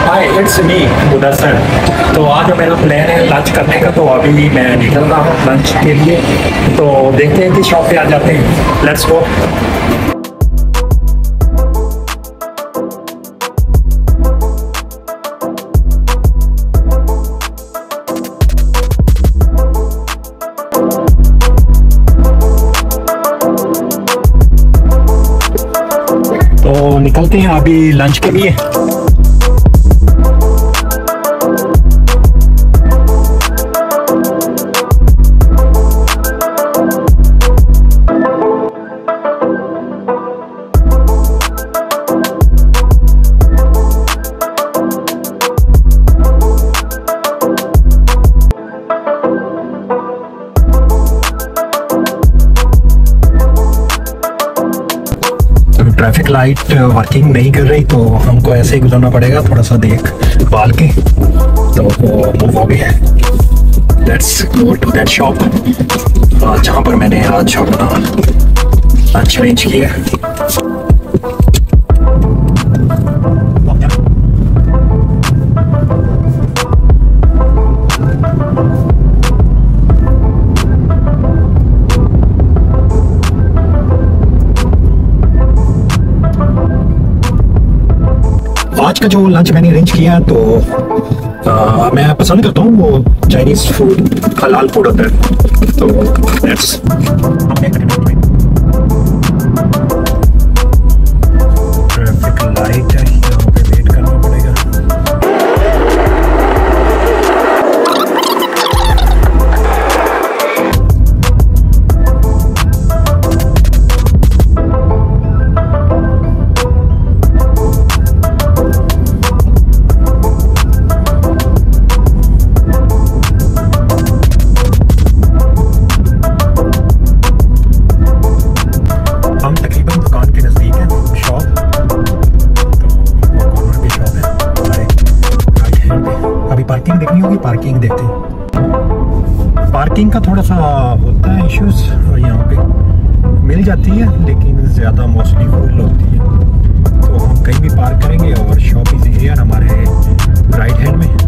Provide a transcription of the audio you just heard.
Hi it's me Mudassar. तो आज मेरा प्लान है लंच करने का, तो अभी मैं निकल रहा हूँ लंच के लिए। तो देखते हैं कि शॉप पे आ जाते हैं। Let's go. तो निकलते हैं अभी लंच के लिए। ट्रैफिक लाइट वर्किंग नहीं कर रही, तो हमको ऐसे ही गुजरना पड़ेगा, थोड़ा सा देख बाल के। तो मूव हो गया। Let's go to that shop जहाँ पर मैंने आज अपना लंच अरेंज किया। आज का जो लंच मैंने अरेंज किया, तो मैं पसंद करता हूँ वो चाइनीज़ फूड, हलाल फूड होता है। तो लेट्स ट्रैफिक लाइट है, यहाँ पे वेट करना पड़ेगा। पार्किंग देखनी होगी, पार्किंग देखते हैं। पार्किंग का थोड़ा सा होता है इश्यूज, यहाँ पे मिल जाती है लेकिन ज़्यादा मोस्टली फुल होती है। तो हम कहीं भी पार्क करेंगे और शॉप इज हियर हमारे राइट हैंड में।